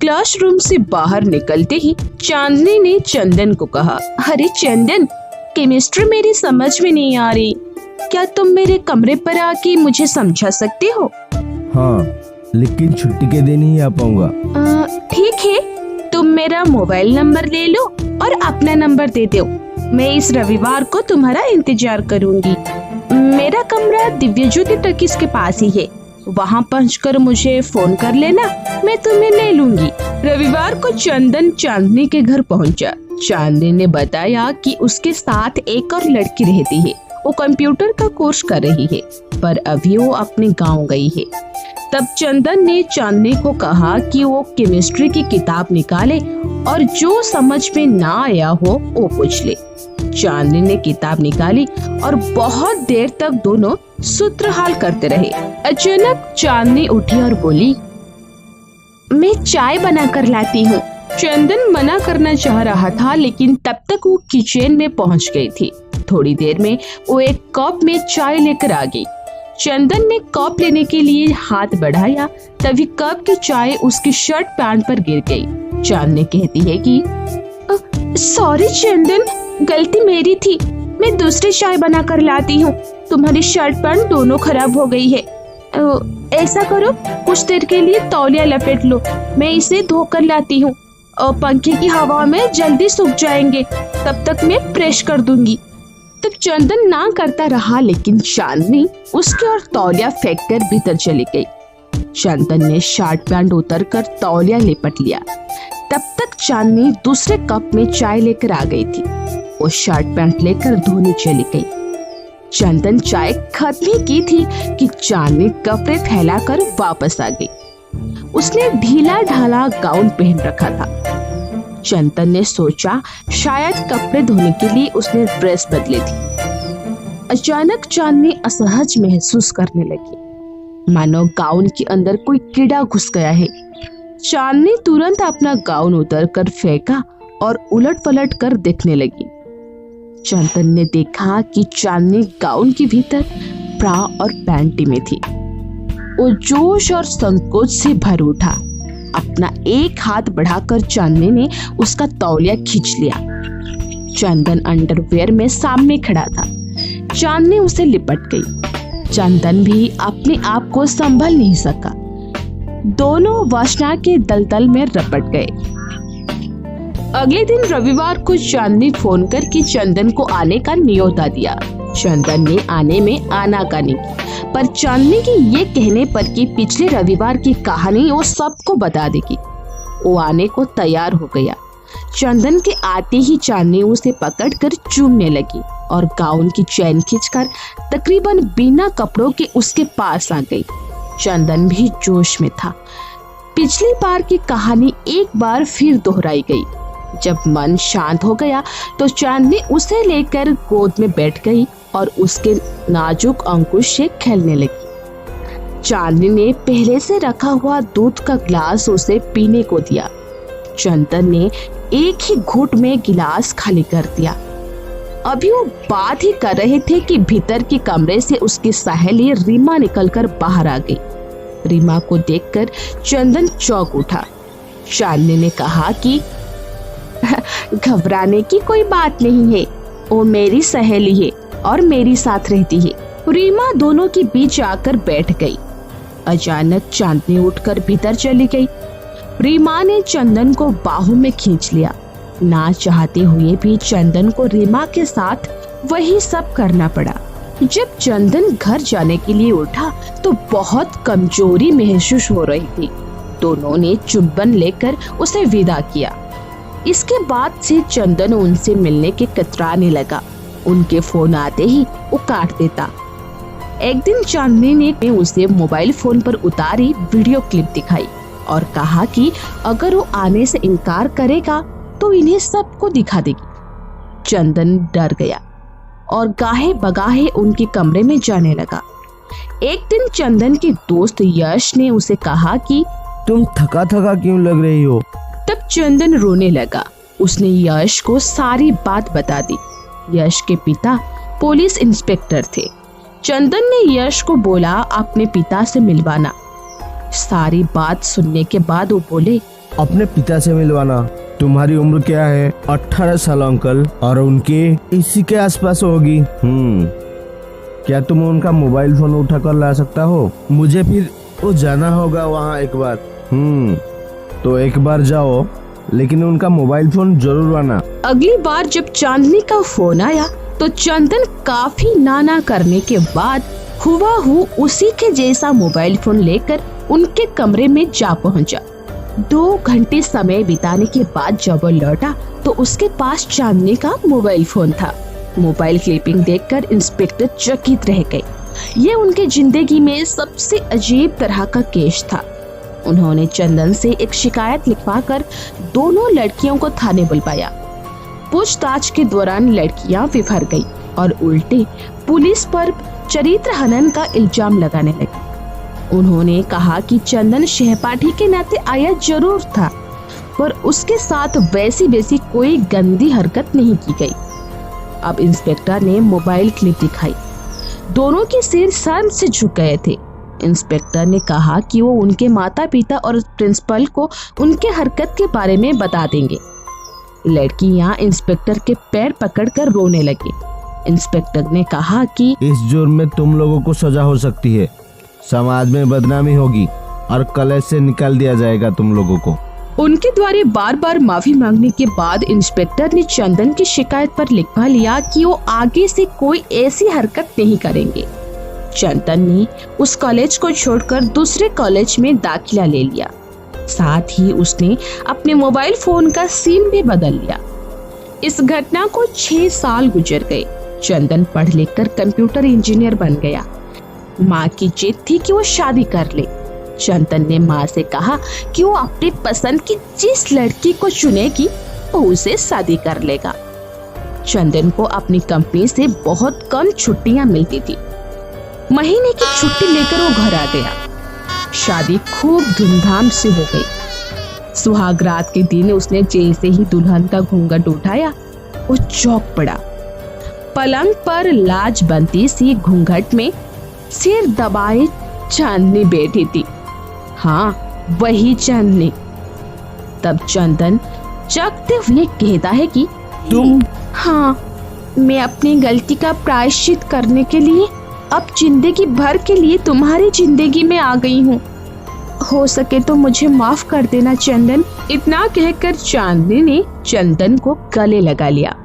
Classroom से बाहर निकलते ही चांदनी ने चंदन को कहा, अरे चंदन, केमिस्ट्री मेरी समझ में नहीं आ रही, क्या तुम मेरे कमरे पर आके मुझे समझा सकते हो? हाँ, लेकिन छुट्टी के दिन ही आ पाऊंगा। ठीक है, तुम मेरा मोबाइल नंबर ले लो और अपना नंबर दे दो। मैं इस रविवार को तुम्हारा इंतजार करूंगी। मेरा कमरा दिव्य ज्योति टकीज के पास ही है, वहाँ पहुंचकर मुझे फोन कर लेना, मैं तुम्हें ले लूंगी। रविवार को चंदन चांदनी के घर पहुंचा। चांदनी ने बताया कि उसके साथ एक और लड़की रहती है, वो कंप्यूटर का कोर्स कर रही है, पर अभी वो अपने गांव गई है। तब चंदन ने चांदनी को कहा कि वो केमिस्ट्री की किताब निकाले और जो समझ में ना आया हो वो पूछ ले। चांदनी ने किताब निकाली और बहुत देर तक दोनों सूत्र हल करते रहे। अचानक चांदनी उठी और बोली, मैं चाय बना कर लाती हूँ। चंदन मना करना चाह रहा था, लेकिन तब तक वो किचन में पहुँच गई थी। थोड़ी देर में वो एक कप में चाय लेकर आ गई। चंदन ने कप लेने के लिए हाथ बढ़ाया, तभी कप की चाय उसकी शर्ट पैंट पर गिर गई। चांदनी कहती है कि सॉरी चंदन, गलती मेरी थी, मैं दूसरी चाय बना कर लाती हूँ। तुम्हारी शर्ट पैंट दोनों खराब हो गई है। ऐसा करो, कुछ देर के लिए तौलिया लपेट लो, मैं इसे धोकर लाती हूँ। पंखे की हवा में जल्दी सूख जाएंगे, तब तक मैं प्रेस कर दूंगी। तब चंदन ना करता रहा, लेकिन चांदनी उसकी और तौलिया फेंक कर भीतर चली गई। चंदन ने शर्ट पैंट उतर कर तौलिया लिपट लिया। तब तक चांदनी दूसरे कप में चाय लेकर आ गई थी। वो शर्ट पैंट लेकर धोने चली गई। चंदन चाय खत्म ही की थी कि चांदनी कपड़े फैलाकर वापस आ गई। उसने ढीला ढाला गाउन पहन रखा था। चंदन ने सोचा शायद कपड़े धोने के लिए उसने ड्रेस बदली थी। अचानक चांदनी असहज महसूस करने लगी, मानो गाउन के अंदर कोई कीड़ा घुस गया है। चांदनी तुरंत अपना गाउन उतर कर फेंका और उलट पलट कर देखने लगी। चंदन ने देखा कि चांदनी गाउन के भीतर ब्रा और पैंटी में थी। वो जोश और संकोच से भर उठा। अपना एक हाथ बढ़ाकर चांदनी ने उसका तौलिया खींच लिया। चंदन अंडरवेयर में सामने खड़ा था। चांदनी उसे लिपट गई। चंदन भी अपने आप को संभल नहीं सका। दोनों वासना के दलदल में रपट गए। अगले दिन रविवार को चांदनी फोन करके चंदन को आने का न्योता दिया। चंदन ने आने में आनाकानी की, पर चांदनी के ये कहने पर कि पिछले रविवार की कहानी वो सबको बता देगी, वो आने को तैयार हो गया। चंदन के आते ही चांदनी उसे पकड़कर चूमने लगी और गाउन की चैन खींचकर तकरीबन बिना कपड़ों के उसके पास आ गई। चंदन भी जोश में था। पिछली बार की कहानी एक बार फिर दोहराई गई। जब मन शांत हो गया तो चांदनी उसे लेकर गोद में बैठ गई और उसके नाजुक अंकुश से खेलने लगी। चांदनी ने पहले से रखा हुआ दूध का गिलास उसे पीने को दिया। चंदन ने एक ही घूंट में गिलास खाली कर दिया। अभी वो बात ही कर रहे थे कि भीतर के कमरे से उसकी सहेली रीमा निकलकर बाहर आ गई। रीमा को देखकर चंदन चौंक उठा। चांदनी ने कहा कि घबराने की कोई बात नहीं है, वो मेरी सहेली है और मेरी साथ रहती है। रीमा दोनों के बीच आकर बैठ गई। अचानक चांदनी उठकर भीतर चली गई। रीमा ने चंदन को बाहों में खींच लिया। ना चाहते हुए भी चंदन को रीमा के साथ वही सब करना पड़ा। जब चंदन घर जाने के लिए उठा तो बहुत कमजोरी महसूस हो रही थी। दोनों ने चुंबन लेकर उसे विदा किया। इसके बाद से चंदन उनसे मिलने के कतराने लगा। उनके फोन आते ही वो काट देता। एक दिन चांदनी ने उसे मोबाइल फोन पर उतारी वीडियो क्लिप दिखाई और कहा कि अगर वो आने से इनकार करेगा तो इन्हें सबको दिखा देगी। चंदन डर गया और गाहे बगाहे उनके कमरे में जाने लगा। एक दिन चंदन के दोस्त यश ने उसे कहा कि तुम थका थका क्यों लग रही हो? तब चंदन रोने लगा। उसने यश को सारी बात बता दी। यश के पिता पुलिस इंस्पेक्टर थे। चंदन ने यश को बोला अपने पिता से मिलवाना। सारी बात सुनने के बाद वो बोले, अपने पिता से मिलवाना। तुम्हारी उम्र क्या है? 18 साल अंकल, और उनके इसी के आसपास होगी। क्या तुम उनका मोबाइल फोन उठा कर ला सकता हो? मुझे फिर वो जाना होगा वहाँ एक बार। तो एक बार जाओ, लेकिन उनका मोबाइल फोन जरूर लाना। अगली बार जब चांदनी का फोन आया तो चंदन काफी नाना करने के बाद हुबहू उसी के जैसा मोबाइल फोन लेकर उनके कमरे में जा पहुंचा। 2 घंटे समय बिताने के बाद जब वो लौटा तो उसके पास चांदनी का मोबाइल फोन था। मोबाइल क्लिपिंग देखकर इंस्पेक्टर चकित रह गए। ये उनके जिंदगी में सबसे अजीब तरह का केस था। उन्होंने चंदन से एक शिकायत लिखवाकर दोनों लड़कियों को थाने बुलवाया। पूछताछ के दौरान लड़कियां विफर गई और उल्टे पुलिस पर चरित्र हनन का इल्जाम लगाने लगी। उन्होंने कहा कि चंदन सहपाठी के नाते आया जरूर था, पर उसके साथ वैसी कोई गंदी हरकत नहीं की गई। अब इंस्पेक्टर ने मोबाइल क्लिप दिखाई। दोनों के सिर शर्म से झुक गए थे। इंस्पेक्टर ने कहा कि वो उनके माता पिता और प्रिंसिपल को उनके हरकत के बारे में बता देंगे। लड़कियां इंस्पेक्टर के पैर पकड़कर रोने लगी। इंस्पेक्टर ने कहा कि इस जुर्म में तुम लोगों को सजा हो सकती है, समाज में बदनामी होगी और कॉलेज से निकाल दिया जाएगा तुम लोगों को। उनके द्वारा बार बार माफी मांगने के बाद इंस्पेक्टर ने चंदन की शिकायत पर लिखवा लिया कि वो आगे से कोई ऐसी हरकत नहीं करेंगे। चंदन ने उस कॉलेज को छोड़कर दूसरे कॉलेज में दाखिला ले लिया। साथ ही उसने अपने मोबाइल फोन का सिम भी बदल लिया। इस घटना को 6 साल गुजर गए। चंदन पढ़ लिख कर कंप्यूटर इंजीनियर बन गया। माँ की जिद थी कि वो शादी कर ले। चंदन ने माँ से कहा कि वो अपनी पसंद की जिस लड़की को चुनेगी वो उसे शादी कर लेगा। चंदन को अपनी कंपनी से बहुत कम छुट्टियां मिलती थी। महीने की छुट्टी लेकर वो घर आ गया। शादी खूब धूमधाम से हो गई। सुहाग रात के दिन उसने जैसे ही दुल्हन का घूंघट उठाया वो चौंक पड़ा। पलंग पर लाज बनती सी घूंघट में सिर दबाए चांदनी बैठी थी। हाँ, वही चांदनी। तब चंदन चकते हुए कहता है कि तुम? हाँ, मैं अपनी गलती का प्रायश्चित करने के लिए अब जिंदगी भर के लिए तुम्हारी जिंदगी में आ गई हूँ। हो सके तो मुझे माफ कर देना चंदन। इतना कहकर चांदनी ने चंदन को गले लगा लिया।